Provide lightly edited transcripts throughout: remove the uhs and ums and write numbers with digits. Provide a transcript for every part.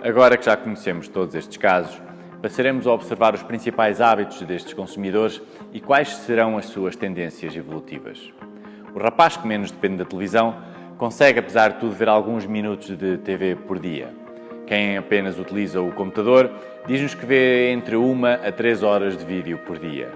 Agora que já conhecemos todos estes casos, passaremos a observar os principais hábitos destes consumidores e quais serão as suas tendências evolutivas. O rapaz que menos depende da televisão consegue, apesar de tudo, ver alguns minutos de TV por dia. Quem apenas utiliza o computador diz-nos que vê entre 1 a 3 horas de vídeo por dia.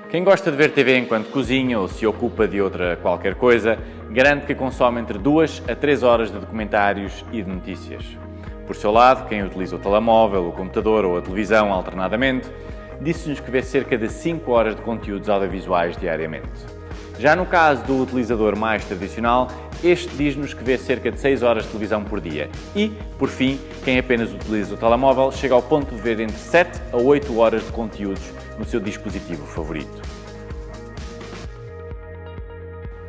Quem gosta de ver TV enquanto cozinha ou se ocupa de outra qualquer coisa, garante que consome entre 2 a 3 horas de documentários e de notícias. Por seu lado, quem utiliza o telemóvel, o computador ou a televisão alternadamente, disse-nos que vê cerca de 5 horas de conteúdos audiovisuais diariamente. Já no caso do utilizador mais tradicional, este diz-nos que vê cerca de 6 horas de televisão por dia e, por fim, quem apenas utiliza o telemóvel chega ao ponto de ver entre 7 a 8 horas de conteúdos no seu dispositivo favorito.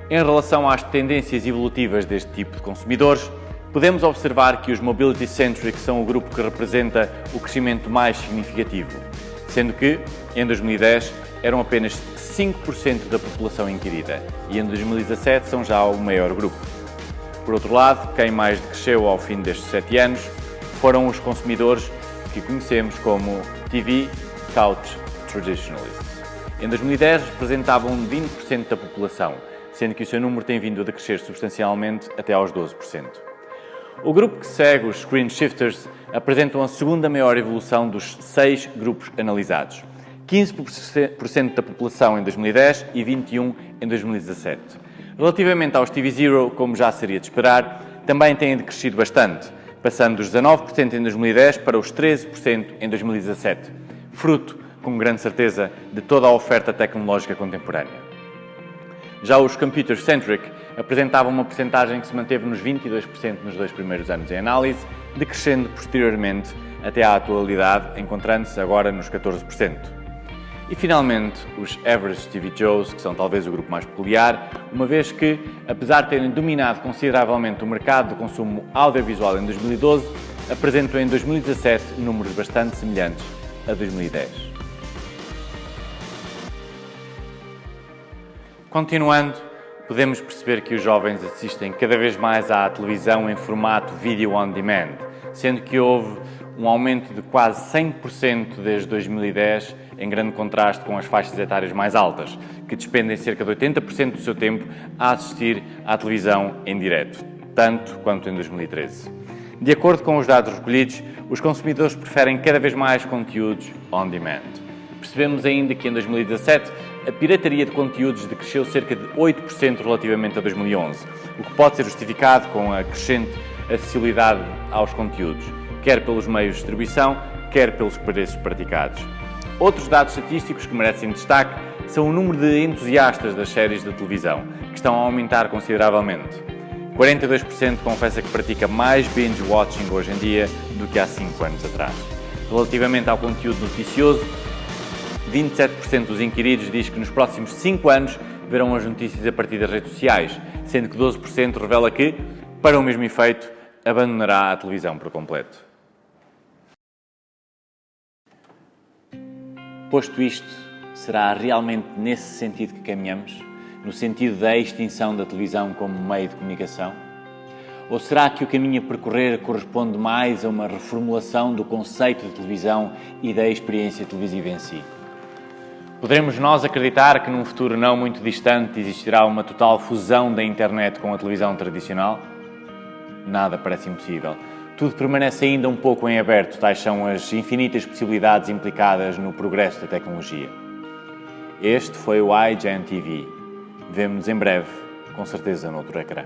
Em relação às tendências evolutivas deste tipo de consumidores, podemos observar que os mobility-centric são o grupo que representa o crescimento mais significativo, sendo que, em 2010, eram apenas 5% da população inquirida e em 2017 são já o maior grupo. Por outro lado, quem mais cresceu ao fim destes 7 anos foram os consumidores que conhecemos como TV Couch Traditionalists. Em 2010 representavam 20% da população, sendo que o seu número tem vindo a decrescer substancialmente até aos 12%. O grupo que segue, os Screen Shifters, apresentam a segunda maior evolução dos 6 grupos analisados. 15% da população em 2010 e 21% em 2017. Relativamente aos TV Zero, como já seria de esperar, também têm decrescido bastante, passando dos 19% em 2010 para os 13% em 2017, fruto, com grande certeza, de toda a oferta tecnológica contemporânea. Já os Computer-Centric apresentavam uma percentagem que se manteve nos 22% nos 2 primeiros anos em análise, decrescendo posteriormente até à atualidade, encontrando-se agora nos 14%. E, finalmente, os Average TV Joes, que são talvez o grupo mais peculiar, uma vez que, apesar de terem dominado consideravelmente o mercado de consumo audiovisual em 2012, apresentam em 2017 números bastante semelhantes a 2010. Continuando, podemos perceber que os jovens assistem cada vez mais à televisão em formato Video on Demand, sendo que houve um aumento de quase 100% desde 2010, em grande contraste com as faixas etárias mais altas, que despendem cerca de 80% do seu tempo a assistir à televisão em direto, tanto quanto em 2013. De acordo com os dados recolhidos, os consumidores preferem cada vez mais conteúdos on demand. Percebemos ainda que em 2017 a pirataria de conteúdos decresceu cerca de 8% relativamente a 2011, o que pode ser justificado com a crescente acessibilidade aos conteúdos, quer pelos meios de distribuição, quer pelos preços praticados. Outros dados estatísticos que merecem destaque são o número de entusiastas das séries de televisão, que estão a aumentar consideravelmente. 42% confessa que pratica mais binge-watching hoje em dia do que há 5 anos atrás. Relativamente ao conteúdo noticioso, 27% dos inquiridos diz que nos próximos 5 anos verão as notícias a partir das redes sociais, sendo que 12% revela que, para o mesmo efeito, abandonará a televisão por completo. Posto isto, será realmente nesse sentido que caminhamos? No sentido da extinção da televisão como meio de comunicação? Ou será que o caminho a percorrer corresponde mais a uma reformulação do conceito de televisão e da experiência televisiva em si? Poderemos nós acreditar que num futuro não muito distante existirá uma total fusão da internet com a televisão tradicional? Nada parece impossível. Tudo permanece ainda um pouco em aberto, tais são as infinitas possibilidades implicadas no progresso da tecnologia. Este foi o iGen TV. Vemo-nos em breve, com certeza, noutro ecrã.